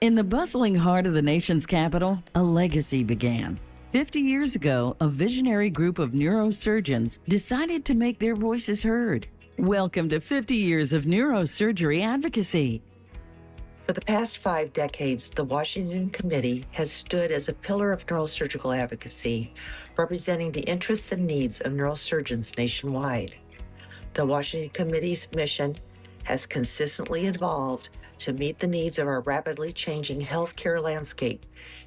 In the bustling heart of the nation's capital, a legacy began. 50 years ago, a visionary group of neurosurgeons decided to make their voices heard. Welcome to 50 years of neurosurgery advocacy. For the past 5 decades, the Washington Committee has stood as a pillar of neurosurgical advocacy, representing the interests and needs of neurosurgeons nationwide. The Washington Committee's mission has consistently evolved to meet the needs of our rapidly changing healthcare landscape,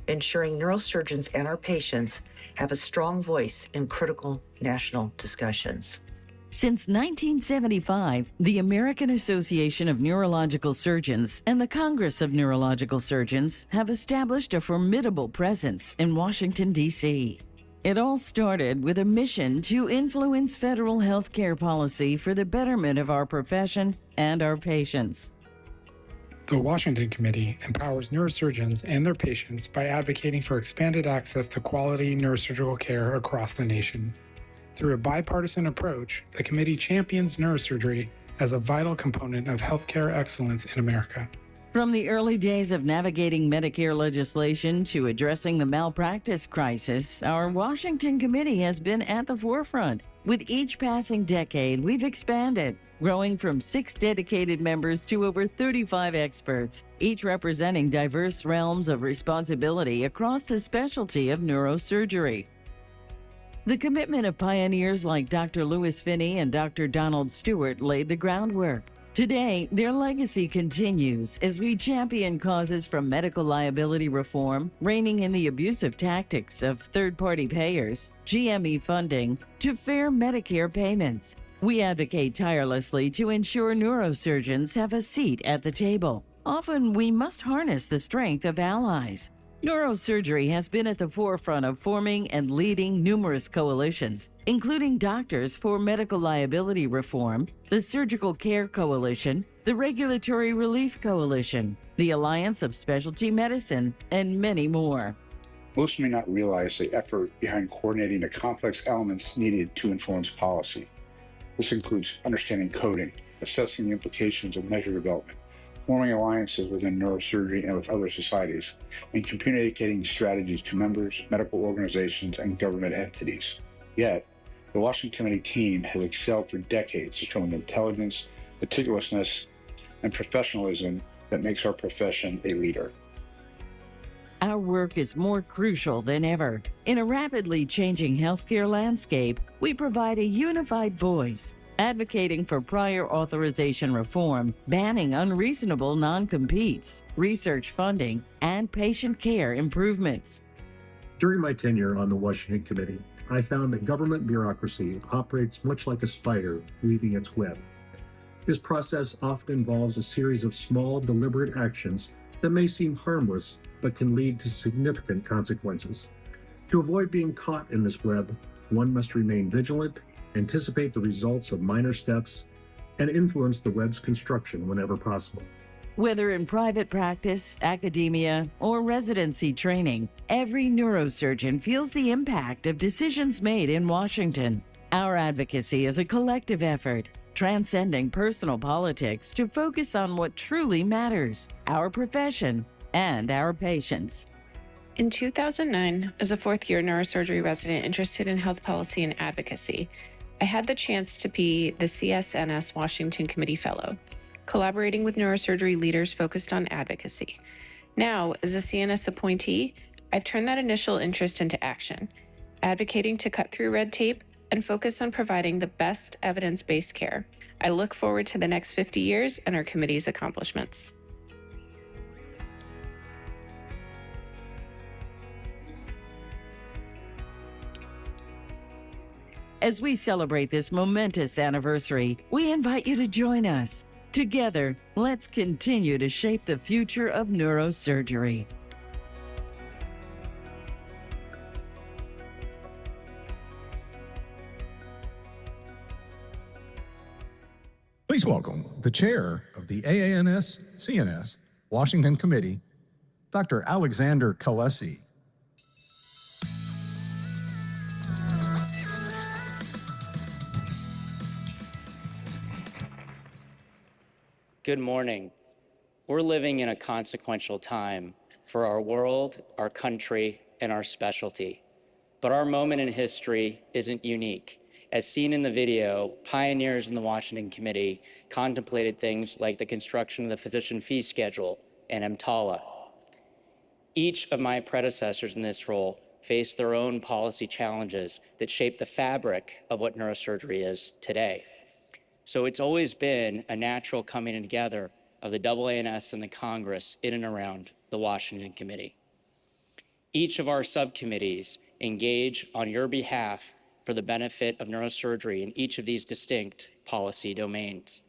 ensuring neurosurgeons and our patients have a strong voice in critical national discussions. Since 1975, the American Association of Neurological Surgeons and the Congress of Neurological Surgeons have established a formidable presence in Washington, D.C. It all started with a mission to influence federal health care policy for the betterment of our profession and our patients. The Washington Committee empowers neurosurgeons and their patients by advocating for expanded access to quality neurosurgical care across the nation. Through a bipartisan approach, the committee champions neurosurgery as a vital component of healthcare excellence in America. From the early days of navigating Medicare legislation to addressing the malpractice crisis, our Washington Committee has been at the forefront. With each passing decade, we've expanded, growing from 6 dedicated members to over 35 experts, each representing diverse realms of responsibility across the specialty of neurosurgery. The commitment of pioneers like Dr. Louis Finney and Dr. Donald Stewart laid the groundwork. Today, their legacy continues as we champion causes from medical liability reform, reining in the abusive tactics of third-party payers, GME funding, to fair Medicare payments. We advocate tirelessly to ensure neurosurgeons have a seat at the table. Often, we must harness the strength of allies. Neurosurgery has been at the forefront of forming and leading numerous coalitions, including Doctors for Medical Liability Reform, the Surgical Care Coalition, the Regulatory Relief Coalition, the Alliance of Specialty Medicine, and many more. Most may not realize the effort behind coordinating the complex elements needed to influence policy. This includes understanding coding, assessing the implications of measure development, forming alliances within neurosurgery and with other societies, and communicating strategies to members, medical organizations, and government entities. Yet, the Washington Committee team has excelled for decades, showing the intelligence, meticulousness, and professionalism that makes our profession a leader. Our work is more crucial than ever. In a rapidly changing healthcare landscape, we provide a unified voice, advocating for prior authorization reform, banning unreasonable non-competes, research funding, and patient care improvements. During my tenure on the Washington Committee, I found that government bureaucracy operates much like a spider weaving its web. This process often involves a series of small, deliberate actions that may seem harmless, but can lead to significant consequences. To avoid being caught in this web, one must remain vigilant, anticipate the results of minor steps, and influence the web's construction whenever possible. Whether in private practice, academia, or residency training, every neurosurgeon feels the impact of decisions made in Washington. Our advocacy is a collective effort, transcending personal politics to focus on what truly matters, our profession and our patients. In 2009, as a fourth-year neurosurgery resident interested in health policy and advocacy, I had the chance to be the CNS Washington Committee Fellow, collaborating with neurosurgery leaders focused on advocacy. Now, as a CNS appointee, I've turned that initial interest into action, advocating to cut through red tape and focus on providing the best evidence-based care. I look forward to the next 50 years and our committee's accomplishments. As we celebrate this momentous anniversary, we invite you to join us. Together, let's continue to shape the future of neurosurgery. Please welcome the chair of the AANS CNS Washington Committee, Dr. Alexander Khalessi. Good morning. We're living in a consequential time for our world, our country, and our specialty. But our moment in history isn't unique. As seen in the video, pioneers in the Washington Committee contemplated things like the construction of the physician fee schedule and EMTALA. Each of my predecessors in this role faced their own policy challenges that shape the fabric of what neurosurgery is today. So it's always been a natural coming together of the AANS and the Congress in and around the Washington Committee. Each of our subcommittees engage on your behalf for the benefit of neurosurgery in each of these distinct policy domains.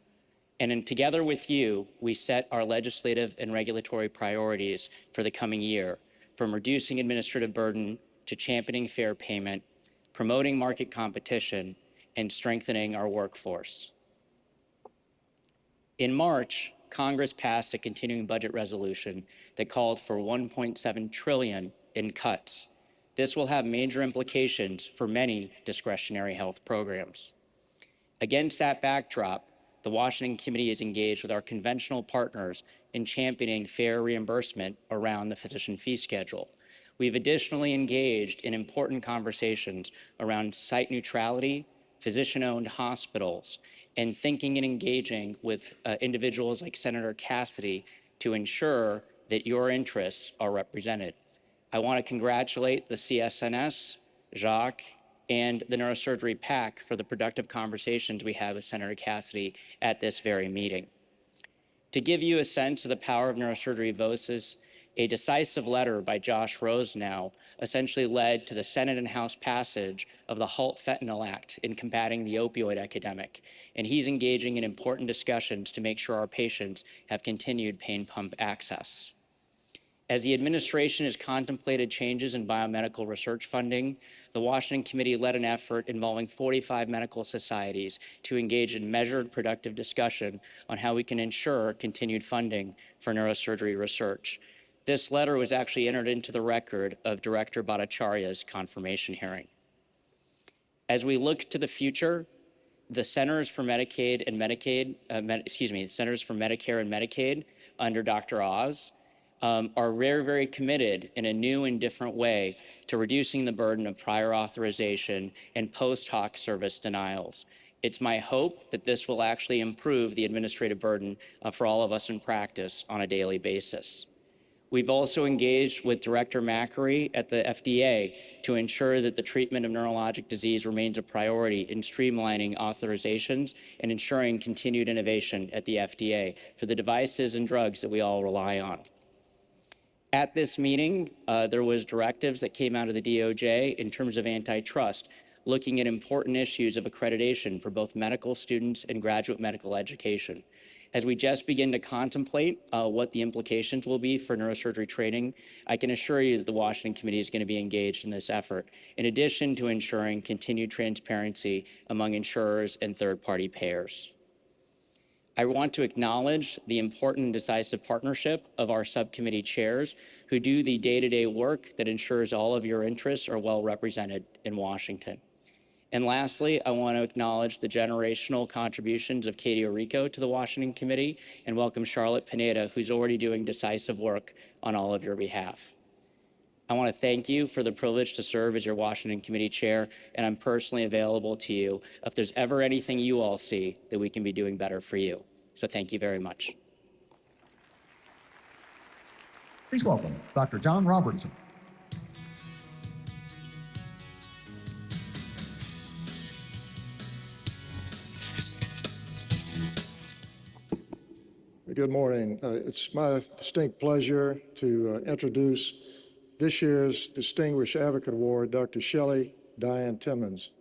And together with you, we set our legislative and regulatory priorities for the coming year, from reducing administrative burden to championing fair payment, promoting market competition, and strengthening our workforce. In March, Congress passed a continuing budget resolution that called for $1.7 trillion in cuts. This will have major implications for many discretionary health programs. Against that backdrop, the Washington Committee is engaged with our conventional partners in championing fair reimbursement around the physician fee schedule. We've additionally engaged in important conversations around site neutrality, physician-owned hospitals, and thinking and engaging with individuals like Senator Khalessi to ensure that your interests are represented. I want to congratulate the CSNS, Jacques, and the Neurosurgery PAC for the productive conversations we had with Senator Khalessi at this very meeting. To give you a sense of the power of neurosurgery voices, a decisive letter by Josh Rosenau essentially led to the Senate and House passage of the Halt Fentanyl Act in combating the opioid epidemic, and he's engaging in important discussions to make sure our patients have continued pain pump access. As the administration has contemplated changes in biomedical research funding, the Washington Committee led an effort involving 45 medical societies to engage in measured, productive discussion on how we can ensure continued funding for neurosurgery research. This letter was actually entered into the record of Director Bhattacharya's confirmation hearing. As we look to the future, the Centers for Medicare and Medicaid under Dr. Oz are very, very committed in a new and different way to reducing the burden of prior authorization and post hoc service denials. It's my hope that this will actually improve the administrative burden for all of us in practice on a daily basis. We've also engaged with Director Macri at the FDA to ensure that the treatment of neurologic disease remains a priority in streamlining authorizations and ensuring continued innovation at the FDA for the devices and drugs that we all rely on. At this meeting, there was directives that came out of the DOJ in terms of antitrust, looking at important issues of accreditation for both medical students and graduate medical education. As we just begin to contemplate what the implications will be for neurosurgery training, I can assure you that the Washington Committee is going to be engaged in this effort, in addition to ensuring continued transparency among insurers and third-party payers. I want to acknowledge the important and decisive partnership of our subcommittee chairs who do the day-to-day work that ensures all of your interests are well represented in Washington. And lastly, I want to acknowledge the generational contributions of Katie Orico to the Washington Committee and welcome Charlotte Pineda, who's already doing decisive work on all of your behalf. I want to thank you for the privilege to serve as your Washington Committee chair, and I'm personally available to you if there's ever anything you all see that we can be doing better for you. So thank you very much. Please welcome Dr. John Robertson. Good morning. It's my distinct pleasure to introduce this year's Distinguished Advocate Award, Dr. Shelley Diane Timmons.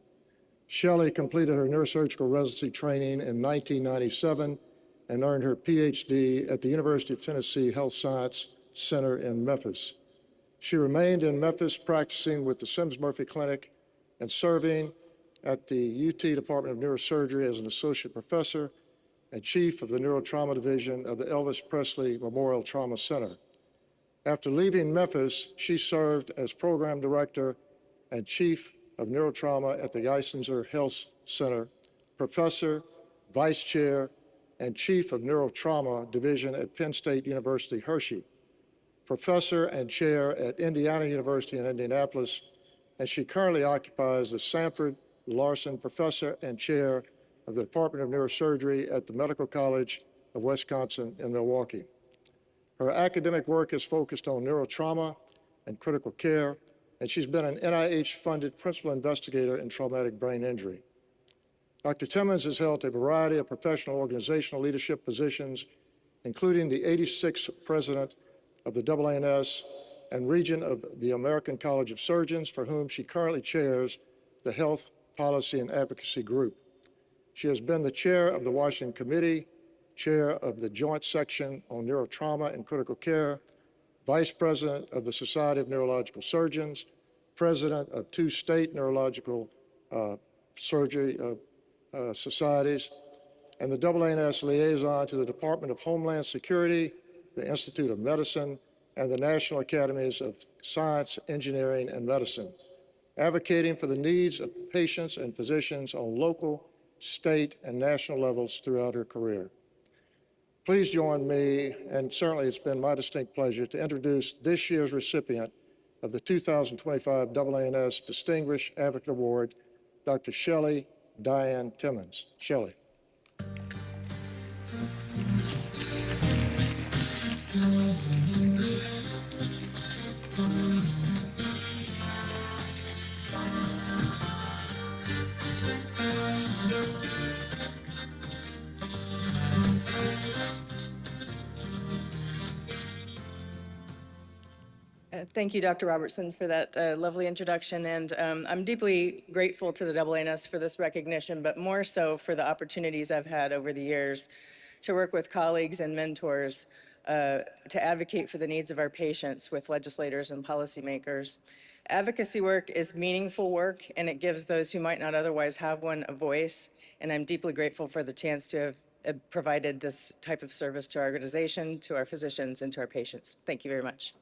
Shelley completed her neurosurgical residency training in 1997 and earned her PhD at the University of Tennessee Health Science Center in Memphis. She remained in Memphis practicing with the Sims Murphy Clinic and serving at the UT Department of Neurosurgery as an associate professor and chief of the Neurotrauma Division of the Elvis Presley Memorial Trauma Center. After leaving Memphis, she served as program director and chief of neurotrauma at the Geisinger Health Center, professor, vice chair, and Chief of Neurotrauma Division at Penn State University, Hershey, Professor and Chair at Indiana University in Indianapolis, and she currently occupies the Sanford Larson Professor and Chair of the Department of Neurosurgery at the Medical College of Wisconsin in Milwaukee. Her academic work is focused on neurotrauma and critical care, and she's been an NIH-funded principal investigator in traumatic brain injury. Dr. Timmons has held a variety of professional organizational leadership positions, including the 86th president of the AANS and region of the American College of Surgeons, for whom she currently chairs the Health Policy and Advocacy Group. She has been the chair of the Washington Committee, chair of the Joint Section on Neurotrauma and Critical Care, vice president of the Society of Neurological Surgeons, president of 2 state neurological surgery societies, and the AANS liaison to the Department of Homeland Security, the Institute of Medicine, and the National Academies of Science, Engineering, and Medicine, advocating for the needs of patients and physicians on local, state, and national levels throughout her career. Please join me, and certainly it's been my distinct pleasure, to introduce this year's recipient of the 2025 AANS Distinguished Advocate Award, Dr. Shelley Diane Timmons. Shelley. Thank you, Dr. Robertson, for that lovely introduction. And I'm deeply grateful to the AANS for this recognition, but more so for the opportunities I've had over the years to work with colleagues and mentors to advocate for the needs of our patients with legislators and policymakers. Advocacy work is meaningful work, and it gives those who might not otherwise have one a voice. And I'm deeply grateful for the chance to have provided this type of service to our organization, to our physicians, and to our patients. Thank you very much.